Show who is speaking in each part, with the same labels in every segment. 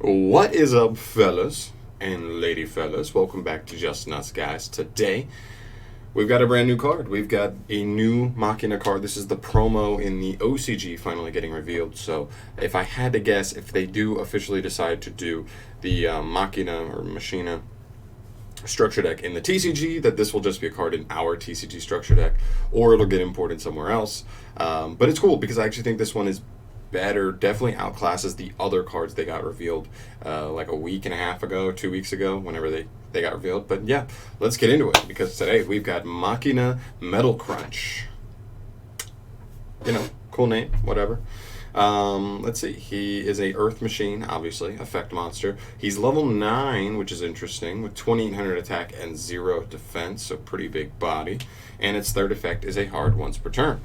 Speaker 1: What is up, fellas and lady fellas? Welcome back to Just Nuts, guys. Today, we've got a brand new card. We've got a new Machina card. This is the promo in the OCG finally getting revealed. So, if I had to guess, if they do officially decide to do the Machina structure deck in the TCG, that this will just be a card in our TCG structure deck, or it'll get imported somewhere else. But it's cool because I actually think this one is better, definitely outclasses the other cards they got revealed like a week and a half ago, 2 weeks ago, whenever they got revealed. But yeah, let's get into it because today we've got Machina Metal Crunch. You know, cool name, whatever. Let's see. He is a Earth Machine, obviously, effect monster. He's level 9, which is interesting, with 2800 attack and 0 defense, so pretty big body. And its third effect is a hard once per turn.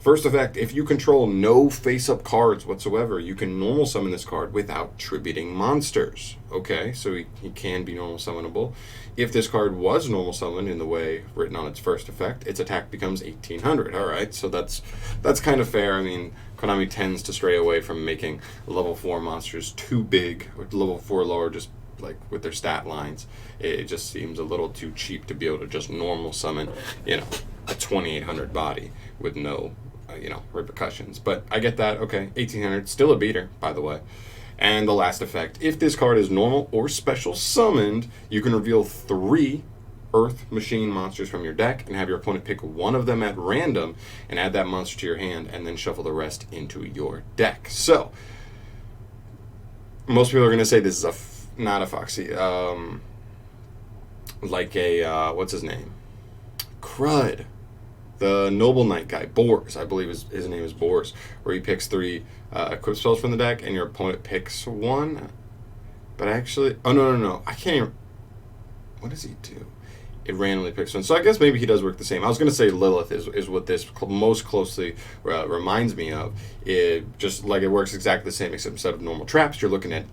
Speaker 1: First effect, if you control no face-up cards whatsoever, you can normal summon this card without tributing monsters. Okay, so he can be normal summonable. If this card was normal summoned in the way written on its first effect, its attack becomes 1800. Alright, so that's kind of fair. I mean, Konami tends to stray away from making level 4 monsters too big, or level 4 lower, just like with their stat lines. It just seems a little too cheap to be able to just normal summon, you know, a 2800 body with no repercussions. But I get that. Okay, 1800, still a beater, by the way. And the last effect, if this card is normal or special summoned, you can reveal 3 Earth Machine monsters from your deck and have your opponent pick one of them at random and add that monster to your hand and then shuffle the rest into your deck. So, most people are going to say this is not a Foxy, like a, what's his name? Crud. The Noble Knight guy, Boars, I believe his name is Boars, where he picks 3 equip spells from the deck, and your opponent picks 1. But actually, oh no, I can't even, what does he do? It randomly picks 1. So I guess maybe he does work the same. I was going to say Lilith is what this most closely reminds me of. It just like it works exactly the same, except instead of normal traps, you're looking at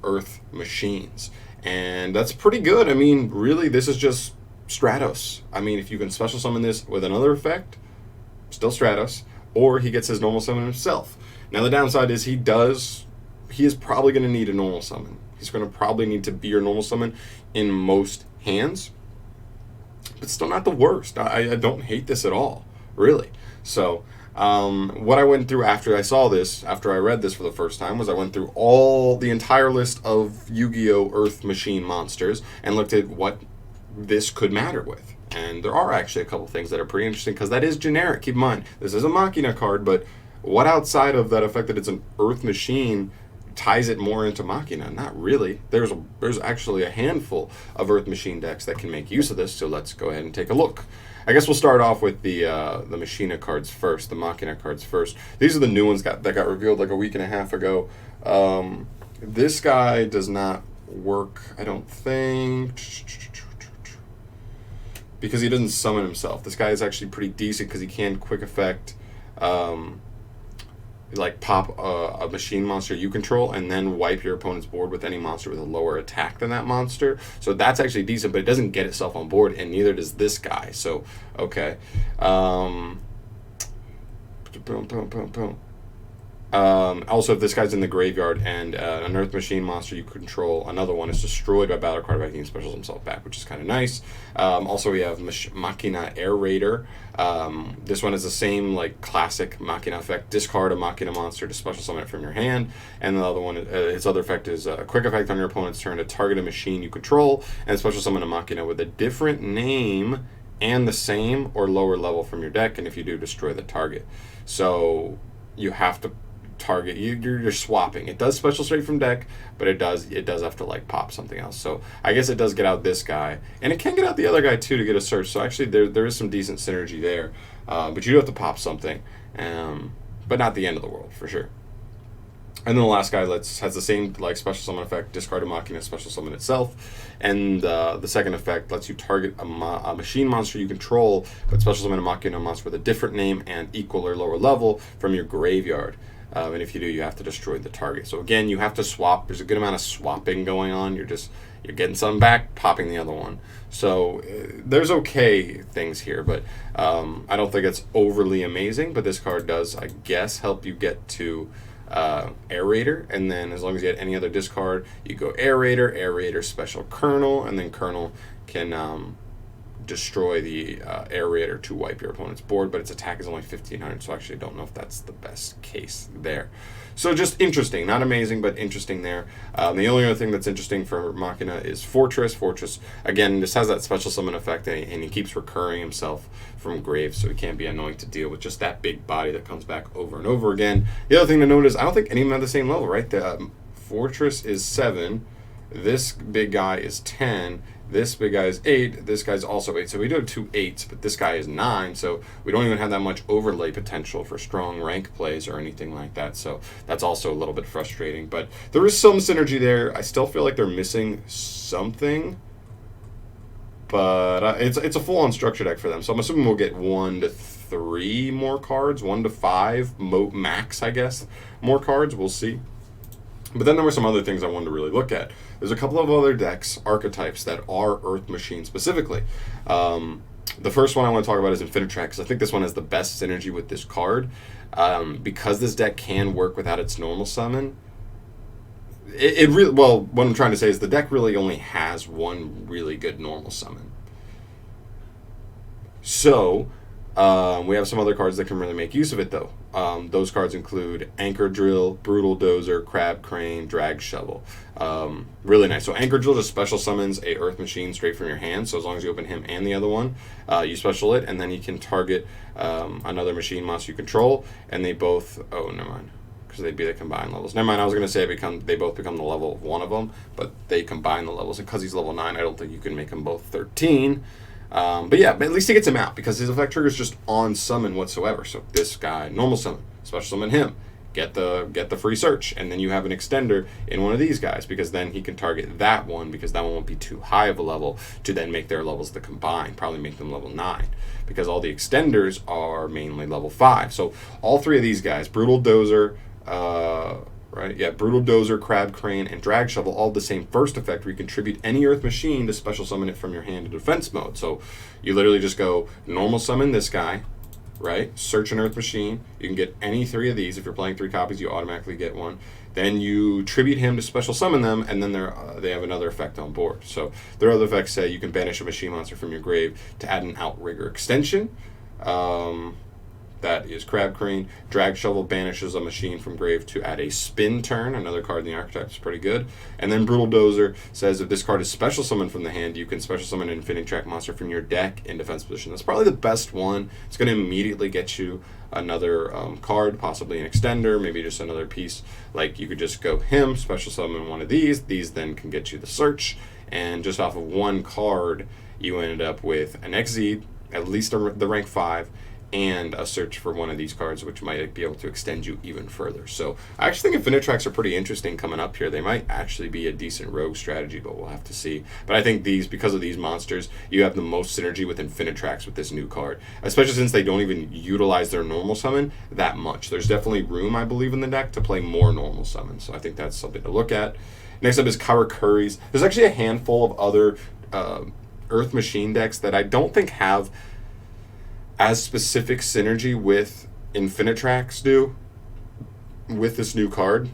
Speaker 1: Earth Machines. And that's pretty good. I mean, really, this is just Stratos. I mean, if you can special summon this with another effect, still Stratos, or he gets his normal summon himself. Now the downside is he is probably going to need a normal summon. He's going to probably need to be your normal summon in most hands, but still not the worst. I don't hate this at all, really. So what I went through after I read this for the first time, was I went through the entire list of Yu-Gi-Oh! Earth Machine monsters and looked at what this could matter with. And there are actually a couple things that are pretty interesting, because that is generic. Keep in mind, this is a Machina card, but what outside of that effect that it's an Earth Machine ties it more into Machina? Not really. There's actually a handful of Earth Machine decks that can make use of this, so let's go ahead and take a look. I guess we'll start off with the Machina cards first, the Machina cards first. These are the new ones that got revealed like a week and a half ago. This guy does not work, I don't think, because he doesn't summon himself. This guy is actually pretty decent because he can quick effect, like pop a machine monster you control and then wipe your opponent's board with any monster with a lower attack than that monster. So that's actually decent, but it doesn't get itself on board, and neither does this guy. So, okay. Also, if this guy's in the graveyard and an Earth Machine monster you control, another one is destroyed by battle card, he specials himself back, which is kind of nice. Also, we have Machina Air Raider. This one is the same like classic Machina effect. Discard a Machina monster to special summon it from your hand. And the other one, its other effect is a quick effect on your opponent's turn to target a machine you control and special summon a Machina with a different name and the same or lower level from your deck. And if you do, destroy the target. So you have to target, you're swapping. It does special straight from deck, but it does have to like pop something else. So I guess it does get out this guy, and it can get out the other guy too to get a search. So actually there is some decent synergy there, but you do have to pop something, but not the end of the world for sure. And then the last guy has the same like special summon effect, discard a Machina, special summon itself, and the second effect lets you target a machine monster you control, but special summon a Machina monster with a different name and equal or lower level from your graveyard. And if you do, you have to destroy the target. So again, you have to swap. There's a good amount of swapping going on. You're getting some back, popping the other one. So there's okay things here, but I don't think it's overly amazing. But this card does, I guess, help you get to Air Raider, and then as long as you had any other discard, you go Air Raider special Colonel, and then Colonel can destroy the Air Raider to wipe your opponent's board, but its attack is only 1500, so I actually don't know if that's the best case there. So just interesting, not amazing, but interesting there. The only other thing that's interesting for Machina is Fortress. Fortress, again, this has that special summon effect, and he keeps recurring himself from grave, so he can't be annoying to deal with, just that big body that comes back over and over again. The other thing to note is I don't think any of them have the same level, right? The Fortress is 7, this big guy is 10, this big guy is 8, this guy's also 8. So we do have 2 8s, but this guy is 9, so we don't even have that much overlay potential for strong rank plays or anything like that. So that's also a little bit frustrating. But there is some synergy there. I still feel like they're missing something. But it's a full-on structure deck for them. So I'm assuming we'll get 1 to 3 more cards, 1 to 5, max, I guess, more cards. We'll see. But then there were some other things I wanted to really look at. There's a couple of other decks, archetypes, that are Earth Machine specifically. The first one I want to talk about is Infinitrack, because I think this one has the best synergy with this card. Because this deck can work without its normal summon, it really, well, what I'm trying to say is the deck really only has one really good normal summon. So, we have some other cards that can really make use of it, though. Those cards include Anchor Drill, Brutal Dozer, Crab Crane, Drag Shovel. Really nice. So Anchor Drill just special summons a Earth Machine straight from your hand. So as long as you open him and the other one, you special it, and then you can target another machine monster you control, and they both... Oh, never mind. Because they'd be the combined levels. Never mind, I was going to say they both become the level of one of them, but they combine the levels. And because he's level 9, I don't think you can make them both 13. But yeah, at least he gets him out, because his effect trigger is just on summon whatsoever. So this guy, normal summon, special summon him, get the free search, and then you have an extender in one of these guys, because then he can target that one, because that one won't be too high of a level to then make their levels the combine, probably make them level 9, because all the extenders are mainly level 5. So all three of these guys, Brutal Dozer, right? Yeah, Brutal Dozer, Crab Crane, and Drag Shovel, all the same first effect, where you contribute any Earth Machine to special summon it from your hand to defense mode. So you literally just go normal summon this guy, right? Search an Earth Machine. You can get any 3 of these. If you're playing 3 copies, you automatically get one. Then you tribute him to special summon them, and then they have another effect on board. So their other effects say you can banish a machine monster from your grave to add an Outrigger extension. That is Crab Crane. Drag Shovel banishes a machine from grave to add a spin turn. Another card in the archetype is pretty good. And then Brutal Dozer says if this card is special summoned from the hand, you can special summon an Infinitrack monster from your deck in defense position. That's probably the best one. It's going to immediately get you another card, possibly an extender, maybe just another piece. Like you could just go him, special summon one of these. These then can get you the search. And just off of one card, you ended up with an XZ, at least the rank 5, and a search for one of these cards, which might be able to extend you even further. So I actually think Infinitracks are pretty interesting coming up here. They might actually be a decent rogue strategy, but we'll have to see. But I think because of these monsters, you have the most synergy with Infinitracks with this new card, especially since they don't even utilize their normal summon that much. There's definitely room, I believe, in the deck to play more normal summons, so I think that's something to look at. Next up is Karakuri's. There's actually a handful of other Earth Machine decks that I don't think have as specific synergy with Infinitracks do with this new card.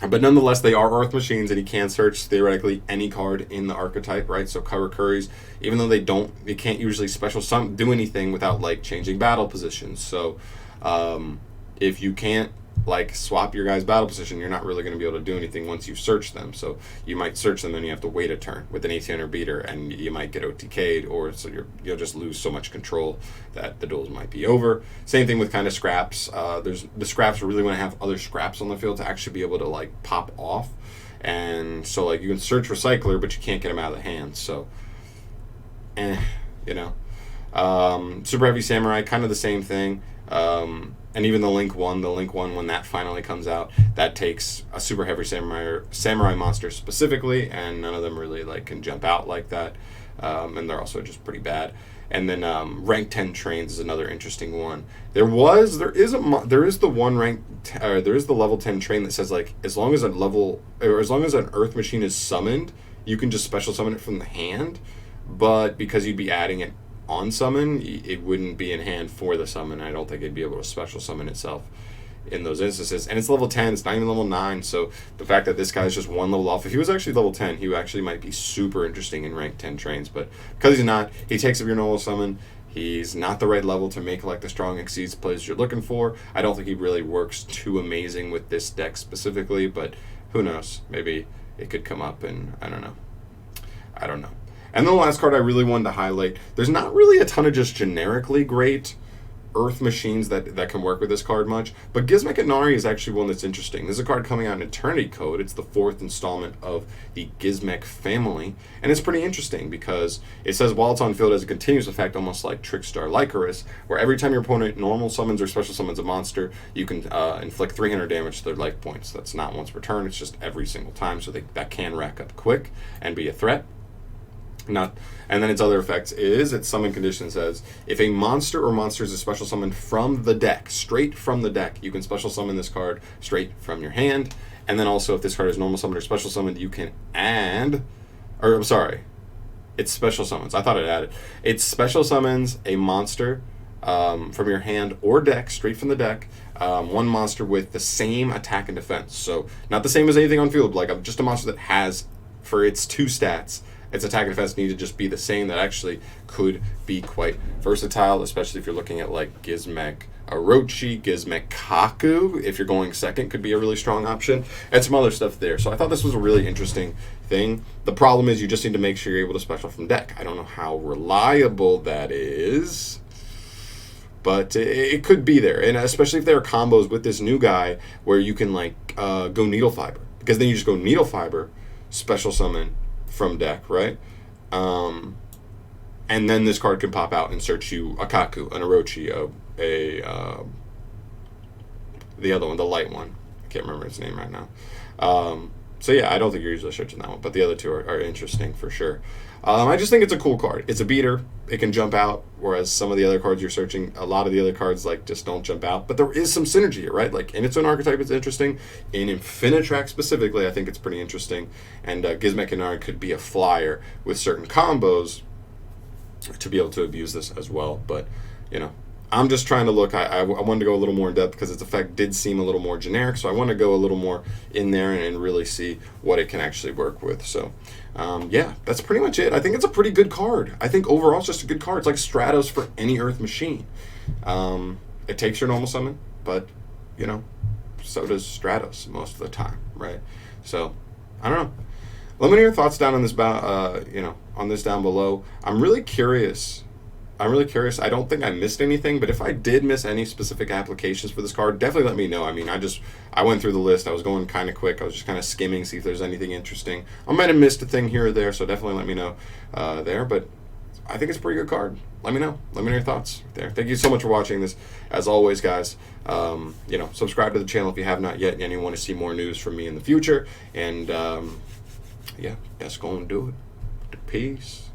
Speaker 1: But nonetheless, they are Earth Machines, and he can search theoretically any card in the archetype, right? So Karakuri's, even though they can't usually special do anything without like changing battle positions. So if you can't like swap your guy's battle position, you're not really going to be able to do anything once you search them. So you might search them and you have to wait a turn with an 1800 beater, and you might get OTK'd, or so you'll just lose so much control that the duels might be over. Same thing with kind of scraps. There's the scraps really want to have other scraps on the field to actually be able to like pop off, and so like you can search Recycler, but you can't get them out of the hand. So, you know, Super Heavy Samurai, kind of the same thing. And even the Link 1, when that finally comes out, that takes a Super Heavy Samurai monster specifically, and none of them really like can jump out like that, and they're also just pretty bad. And then rank 10 trains is another interesting one. There is the level 10 train that says like as long as an Earth Machine is summoned, you can just special summon it from the hand, but because you'd be adding it on summon, it wouldn't be in hand for the summon. I don't think it'd be able to special summon itself in those instances. And it's level 10, it's not even level 9, so the fact that this guy's just one level off, if he was actually level 10, he actually might be super interesting in rank 10 trains, but because he's not, he takes up your normal summon. He's not the right level to make like the strong exceeds plays you're looking for. I don't think he really works too amazing with this deck specifically, but who knows? Maybe it could come up, and I don't know. And then the last card I really wanted to highlight, there's not really a ton of just generically great Earth machines that can work with this card much, but Gizmek Inari is actually one that's interesting. There's a card coming out in Eternity Code. It's the 4th installment of the Gizmek family, and it's pretty interesting because it says while it's on field as a continuous effect, almost like Trickstar Lycoris, where every time your opponent normal summons or special summons a monster, you can inflict 300 damage to their life points. That's not once per turn, it's just every single time, so that can rack up quick and be a threat. And then its other effects is its summon condition says if a monster or monsters is special summoned from the deck, straight from the deck, you can special summon this card straight from your hand. And then also if this card is normal summoned or special summoned, you can it's special summons. I thought it added. It special summons a monster from your hand or deck, straight from the deck, one monster with the same attack and defense. So not the same as anything on field, like just a monster that has, for its 2 stats, its attack and defense need to just be the same. That actually could be quite versatile, especially if you're looking at like Gizmek Orochi, Gizmek Kaku. If you're going second, could be a really strong option, and some other stuff there. So I thought this was a really interesting thing. The problem is you just need to make sure you're able to special from deck. I don't know how reliable that is, but it could be there, and especially if there are combos with this new guy where you can like go Needle Fiber, because then you just go Needle Fiber, special summon from deck, right? And then this card can pop out and search you a Kaku, an Orochi, the other one, the light one. I can't remember its name right now. So yeah, I don't think you're usually searching that one, but the other two are interesting for sure. I just think it's a cool card. It's a beater. It can jump out, whereas some of the other cards you're searching, a lot of the other cards like just don't jump out. But there is some synergy here, right? Like in its own archetype, it's interesting. In Infinitrack specifically, I think it's pretty interesting. And Gizmek Inari could be a flyer with certain combos to be able to abuse this as well. But I'm just trying to look. I wanted to go a little more in depth because its effect did seem a little more generic. So I want to go a little more in there and really see what it can actually work with. So yeah, that's pretty much it. I think it's a pretty good card. I think overall it's just a good card. It's like Stratos for any Earth machine. It takes your normal summon, but so does Stratos most of the time, right? So I don't know. Let me know your thoughts down on this on this down below. I'm really curious. I don't think I missed anything, but if I did miss any specific applications for this card, definitely let me know. I mean, I went through the list. I was going kind of quick. I was just kind of skimming, see if there's anything interesting. I might have missed a thing here or there, so definitely let me know there. But I think it's a pretty good card. Let me know. Let me know your thoughts there. Thank you so much for watching this. As always, guys, subscribe to the channel if you have not yet and you want to see more news from me in the future. And yeah, that's going to do it. Peace.